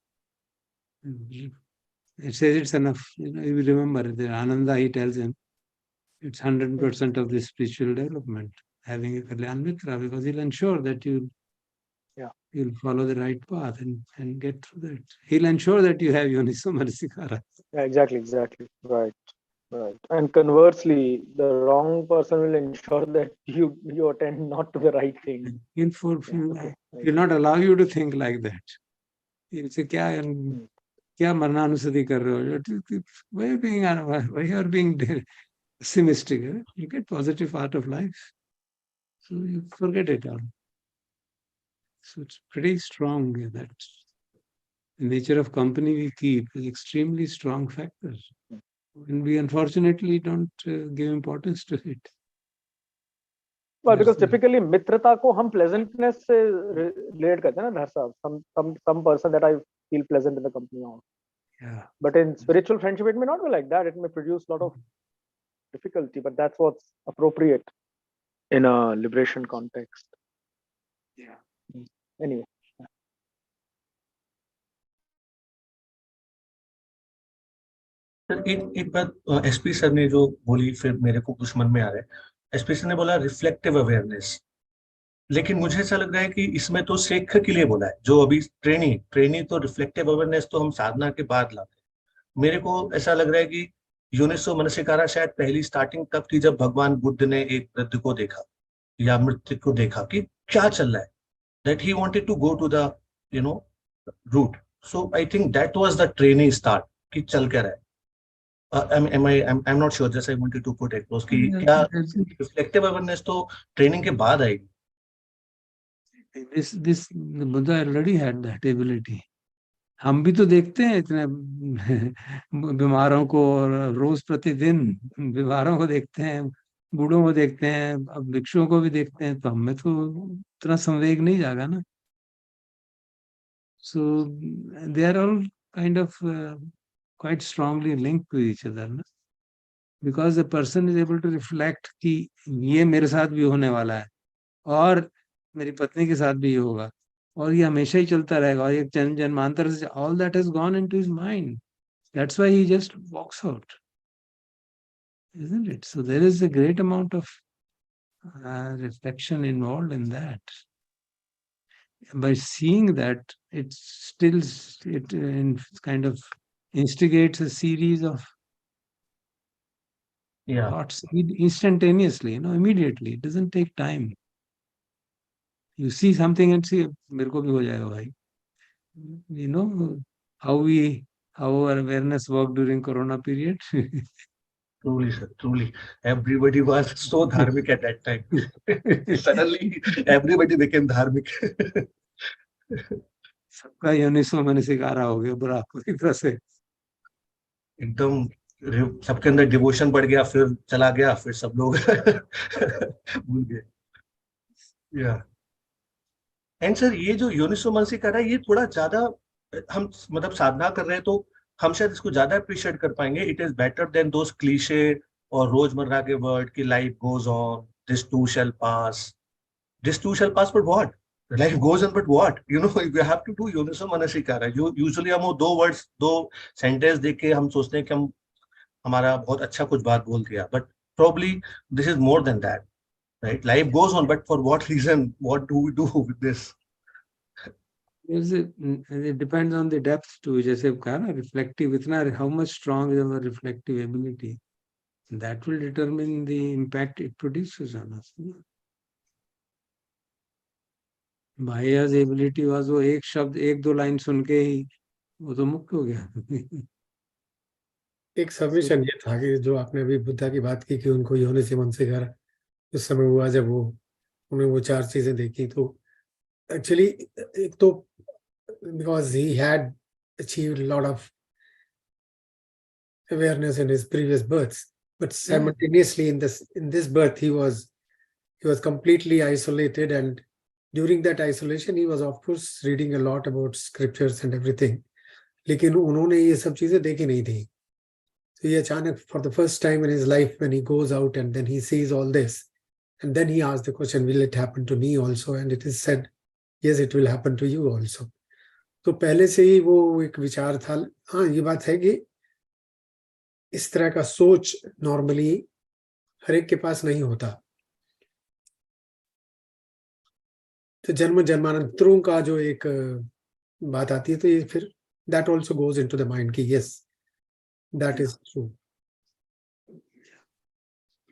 S1: it says it's enough. You remember the Ananda, he tells him it's 100% of the spiritual development, having a Kalyan Mitra, because he'll ensure that you'll follow the right path and get through that. He'll ensure that you have Yoniso Manasikara.
S6: Yeah, exactly. Right. And conversely, the wrong person will ensure that you attend not to the right thing.
S1: He'll not allow you to think like that. He'll say, क्या मरणानुसति कर रहे हो? Why you are being pessimistic? You get positive part of life, so you forget it all. So it's pretty strong that the nature of company we keep is extremely strong factor, and we unfortunately don't give importance to it.
S6: Well, because typically mitrata ko hum pleasantness se relate karte hain na, some person that I feel pleasant in the company of.
S1: Yeah.
S6: But in spiritual friendship, it may not be like that. It may produce a lot of difficulty, but that's what's appropriate in a liberation context.
S1: Yeah.
S6: Anyway.
S2: एक बात SP sir ने जो बोली, फिर मेरे को कुछ मन में आ रहा है. एसपी सर ने बोला रिफ्लेक्टिव अवेयरनेस, लेकिन मुझे ऐसा लग रहा है कि इसमें तो शेख के लिए बोला है, जो अभी ट्रेनी तो रिफ्लेक्टिव अवेयरनेस तो हम साधना के बाद लाते हैं. मेरे को ऐसा लग रहा है कि यूनिसो मनसिकारा शायद पहली स्टार्टिंग तब थी जब भगवान बुद्ध ने एक वृद्ध को देखा या मृत्यु को देखा कि क्या चल रहा है, that he wanted to go to the route. So I think that was the training start कि चल क्या रहा है. I'm not sure, just I wanted to put it close कि क्या reflective awareness तो ट्रेनिंग के बाद आएगी.
S1: This Buddha already had that ability. हम भी तो देखते हैं इतने बीमारों को, और रोज प्रतिदिन बीमारों को देखते हैं, बूढ़ों को देखते हैं, अब भिक्षुओं को भी देखते हैं, तो हमें तो उतना संवेग नहीं जागा ना. So they are all kind of quite strongly linked to each other, no? Because the person is able to reflect कि ये मेरे साथ भी होने वाला है और मेरी पत्नी के साथ भी ये होगा और ये हमेशा ही चलता रहेगा और ये जन्मांतर से all that has gone into his mind. That's why he just walks out, isn't it? So there is a great amount of reflection involved in that. By seeing that, it kind of instigates a series of
S2: Yeah.
S1: thoughts instantaneously, immediately. It doesn't take time. You see something and see, मेरे को भी हो जाएगा भाई. You know how our awareness worked during Corona period.
S2: Truly, sir, truly. Everybody was so dharmic at that time. Suddenly, everybody became dharmic.
S1: सबका योनिसो मनसिकारा हो गया बुरा पूरी तरह से.
S2: एकदम सबके अंदर डिवोशन बढ़ गया, फिर चला गया, फिर सब लोग भूल गए. या एंड सर, ये जो योनिसो मनसिकारा है, ये थोड़ा ज्यादा हम मतलब साधना कर रहे हैं तो हम शायद इसको ज्यादा अप्रिशिएट कर पाएंगे. It is better than those cliché और रोजमर्रा के वर्ड कि life goes on, this to shell pass. This too shall pass, but what? Life goes on, but what? You have to do योनिसो मनसिकारा. Usually हम वो दो sentence देख के हम सोचते हैं कि हमारा बहुत अच्छा कुछ बात बोल दिया, but probably this is more than that, right? Life goes on, but for what reason? What do we do with this?
S1: It depends on the depth too. जैसे कहा ना, reflective, इतना how much strong is our reflective ability. That will determine the impact it produces on us. Bhaya's ability was वो एक शब्द एक दो line सुन के ही वो तो मुक्त हो गया.
S7: एक सबमिशन ये था कि जो आपने अभी बुद्धा की बात की कि उनको योनिसो मनसिकारा उस समय हुआ जब उन्हें वो 4 चीजें देखी, तो एक्चुअली एक तो because he had achieved lot of awareness in his previous births, but simultaneously in this birth he was completely isolated, and during that isolation he was of course reading a lot about scriptures and everything, लेकिन उन्होंने ये सब चीजें देखी नहीं थी. तो ये अचानक for the first time in his life when he goes out and then he sees all this, and then he asks the question, will it happen to me also? And it is said, yes, it will happen to you also. तो पहले से ही वो एक विचार था. हाँ, ये बात है कि इस तरह का सोच नॉर्मली हर एक के पास नहीं होता. तो जन्म जन्मांतरों का जो एक बात आती है, तो ये फिर that also goes into the mind कि yes, that is true.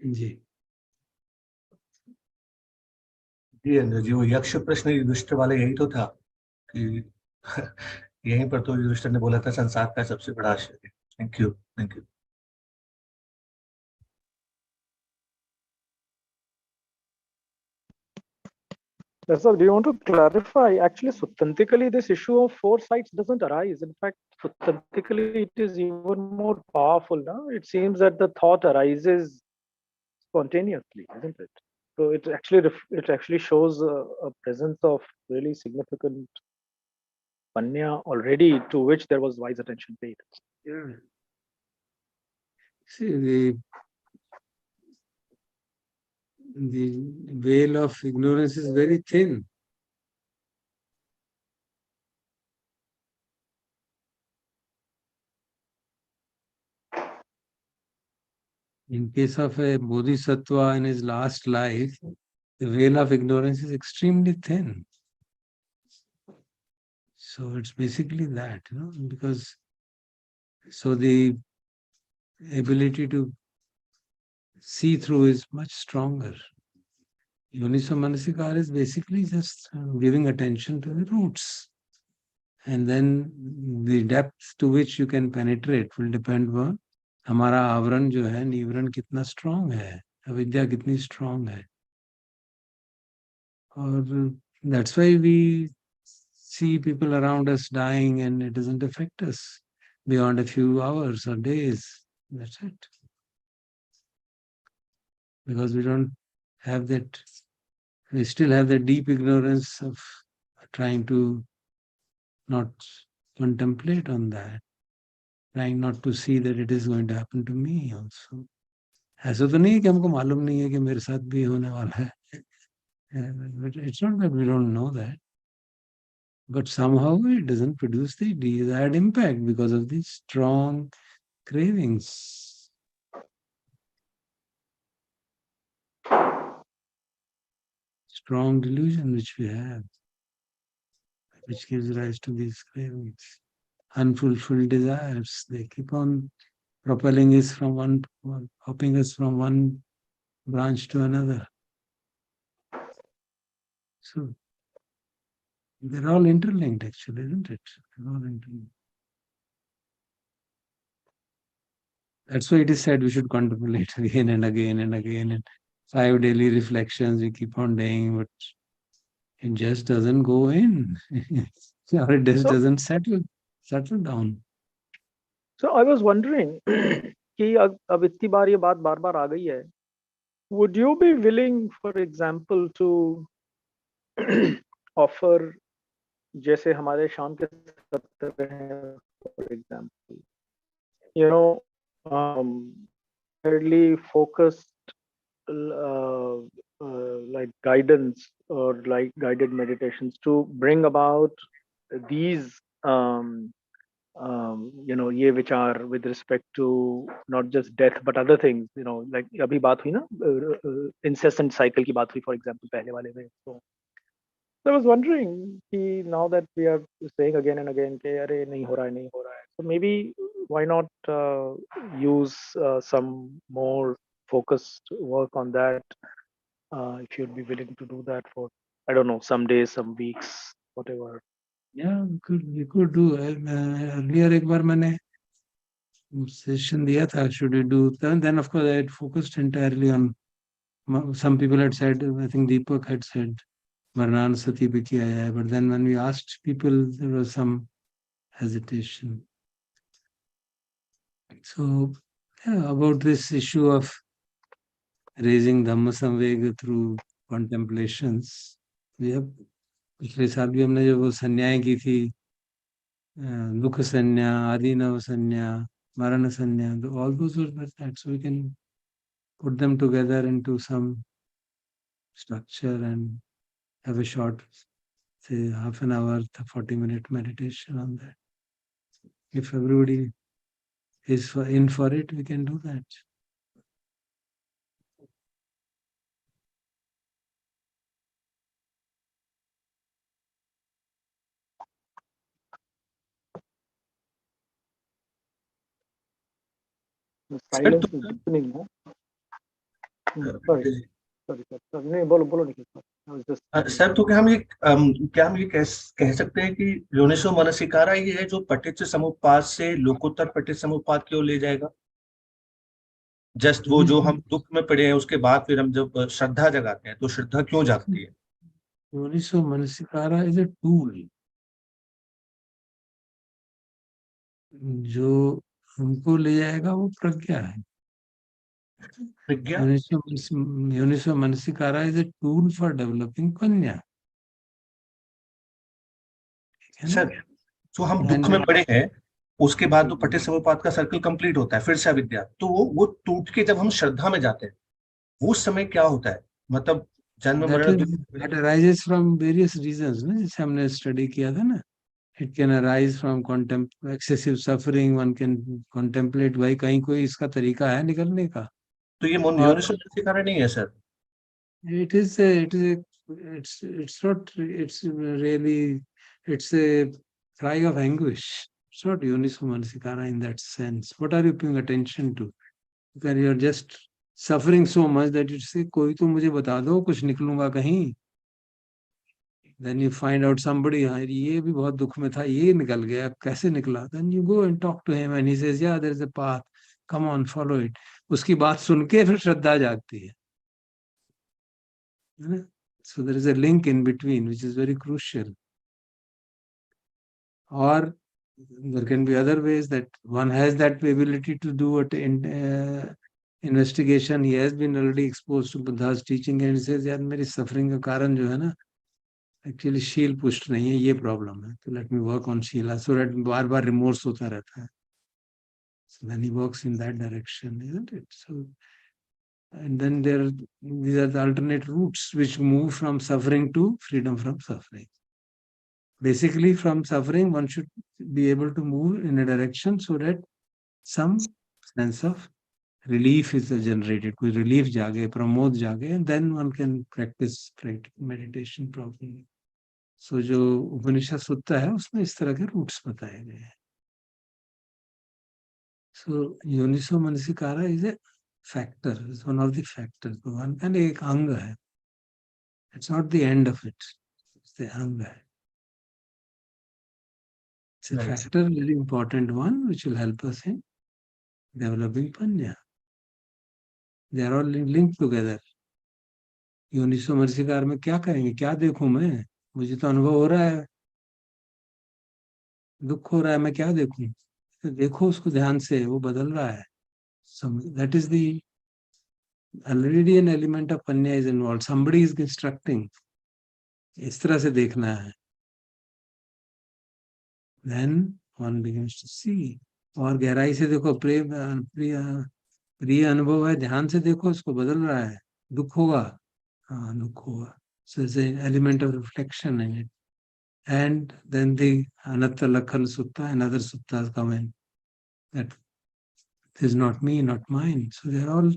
S1: जी
S2: जी अंदर जी, वो यक्ष प्रश्न युधिष्ठिर वाला यही तो था कि यहीं पर तो युधिष्ठिर ने बोला था संसार का सबसे बड़ा आश्चर्य. Thank you, thank you.
S6: Sir, do you want to clarify? Actually, suttantically, this issue of 4 sights doesn't arise. In fact, suttantically, it is even more powerful. No? It seems that the thought arises spontaneously, isn't it? So it actually shows a presence of really significant panya already, to which there was wise attention paid.
S1: Yeah. See, the veil of ignorance is very thin. In case of a bodhisattva in his last life, the veil of ignorance is extremely thin. So it's basically that, because so the ability to see through is much stronger. Yoniso Manasikara is basically just giving attention to the roots. And then the depth to which you can penetrate will depend on हमारा आवरण जो है, निवरण कितना strong है, अविद्या कितनी strong है. और that's why we see people around us dying and it doesn't affect us beyond a few hours or days. That's it. Because we don't have that, we still have the deep ignorance of trying to not contemplate on that, trying not to see that it is going to happen to me also. ऐसा तो नहीं है कि हमको मालूम नहीं है कि मेरे साथ भी होने वाला है. It's not that we don't know that, but somehow it doesn't produce the desired impact because of these strong cravings. Strong delusion which we have, which gives rise to these cravings. Unfulfilled desires, they keep on propelling us from hopping us from one branch to another. So they're all interlinked actually, isn't it? They're all interlinked. That's why it is said we should contemplate again and again and again, and 5 daily reflections we keep on doing, but it just doesn't go in. Or it just doesn't settle down.
S6: So I was wondering कि अब इतनी बार ये बात बार-बार आ गई है, would you be willing, for example, to offer, जैसे हमारे शाम के सत्र हैं, for example, you know, fairly focused like guidance or like guided meditations to bring about these you know, ये विचार with respect to not just death but other things, you know, like अभी बात हुई ना incessant cycle की बात हुई, for example, पहले वाले में. So I was wondering कि now that we are saying again and again कि अरे नहीं हो रहा है, so maybe why not use some more focused work on that, if you'd be willing to do that for, I don't know, some days, some weeks, whatever.
S1: Yeah, we could do. Earlier एक बार मैंने session दिया था, should we do? Then of course I had focused entirely on, some people had said, I think Deepak had said, Maraṇasati पे किया है, but then when we asked people, there was some hesitation. So yeah, about this issue of raising Dhammasamvega through contemplations, we have, पिछले साल भी हमने जब वो संन्याय की थी, दुख संन्या, आदिनव संन्या, मरण संन्या, all those were that, so we can put them together into some structure and have a short, say half an hour, 40-minute meditation on that. If everybody is in for it, we can do that.
S6: The silence is deepening, no? Sorry. नहीं, बोलो Nikhil. I was just.
S2: Sir, तो क्या हम ये कह सकते हैं कि योनिसो मनसिकारा ये है जो पठित समुपपाद से लोकोत्तर पठित समुपपाद की ओर ले जाएगा? जस्ट वो जो हम दुख में पड़े हैं उसके बाद फिर हम जब श्रद्धा जगाते हैं, तो श्रद्धा क्यों जागती है?
S1: योनिसो मनसिकारा is a tool. जो हमको ले जाएगा वो प्रज्ञा है.
S2: प्रज्ञा?
S1: Yoniso manasikara is a tool for developing पन्या.
S2: सर, तो हम दुख में पड़े हैं, उसके बाद तो पठित समुपपाद का सर्कल कंप्लीट होता है, फिर से अविद्या, तो वो टूट के जब हम श्रद्धा में जाते हैं, वो समय क्या होता है? मतलब जन्म मरण
S1: that arises from various reasons, ना, जैसे हमने स्टडी किया था ना. It can arise from excessive suffering. One can contemplate. भाई कहीं कोई इसका तरीका है निकलने का?
S2: तो ये योनिसो मनसिकारा नहीं है sir.
S1: It's a cry of anguish. It's not Yoniso Manasikara in that sense. What are you paying attention to? Because you're just suffering so much that you say, कोई तो मुझे बता दो, कुछ निकलूंगा कहीं. Then you find out somebody, ये भी बहुत दुख में था, ये निकल गया, कैसे निकला? Then you go and talk to him and he says, yeah, there is a path. Come on, follow it. उसकी बात सुन के फिर श्रद्धा जागती है. So there is a link in between, which is very crucial. Or there can be other ways that one has that ability to do an investigation. He has been already exposed to Buddha's teaching and he says, यार मेरी suffering का कारण जो है ना, actually शील पुष्ट नहीं है, ये प्रॉब्लम है, तो लेट मी वर्क ऑन शीला सो दैट बार बार रिमोर्स होता रहता है. So then he works in that direction, isn't it? So, and then these are the alternate routes which move from suffering to freedom from suffering. Basically, from suffering, one should be able to move in a direction so that some sense of relief is generated. कोई relief जागे, प्रमोद जागे, and then one can practice meditation properly. So जो उपनिषद सुत्ता है उसमें इस तरह के roots बताए गए हैं. So योनिसो manasikara is a factor, is one of the factors. भगवान का एक अंग है. It's not the end of it. It's the अंग है. It's a factor, very important one, which will help us in developing panya. They are all linked together. योनिसो मनसिकार में क्या करेंगे, क्या देखूं मैं, मुझे तो अनुभव हो रहा है, दुख हो रहा है, मैं क्या देखूं, तो देखो उसको ध्यान से, वो बदल रहा है. So that is the already an element of panya is involved. Somebody is instructing. इस तरह से देखना है. Then one begins to see. और गहराई से देखो, प्रिय अनुभव है, ध्यान से देखो, उसको बदल रहा है, दुख होगा, हाँ दुख होगा. So there's an element of reflection in it. And then the Anatta Lakkhana Sutta and other suttas come in. That this is not me, not mine. So they're all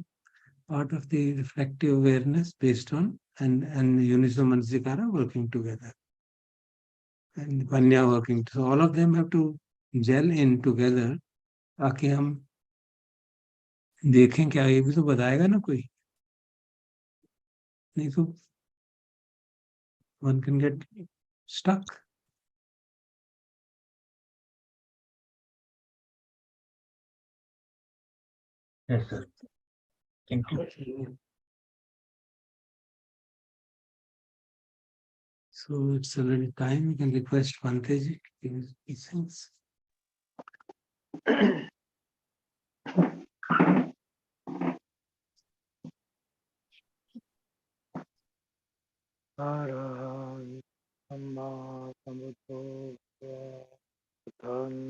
S1: part of the reflective awareness based on and Uniso Mansikara working together. And Panya working. So all of them have to gel in together ताकि हम देखें क्या ये भी तो बताएगा ना कोई, नहीं तो one can get stuck.
S2: Yes, sir. Thank you.
S1: So it's already time. We can request Panteji to give his things.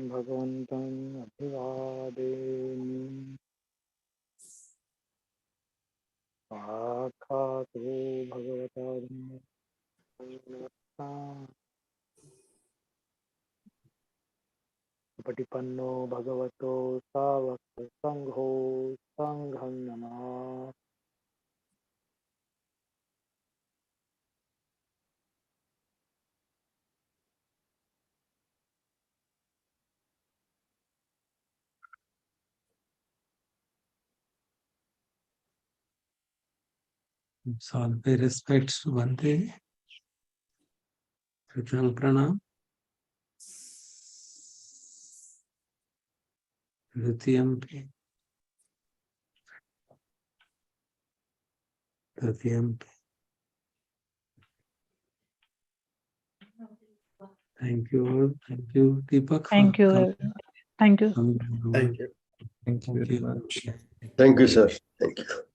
S6: भगवन्तं अभिवादेमि. साक्षात् भगवता पटिपन्नो भगवतो सावक संघो संघं नमः.
S1: All pay respects to Bante. Pranam Pranam. Dutiyampi. Thank you all. Thank you, Deepak.
S8: Thank you. Thank you.
S1: Thank you.
S9: Thank you very much. Thank you, sir. Thank you.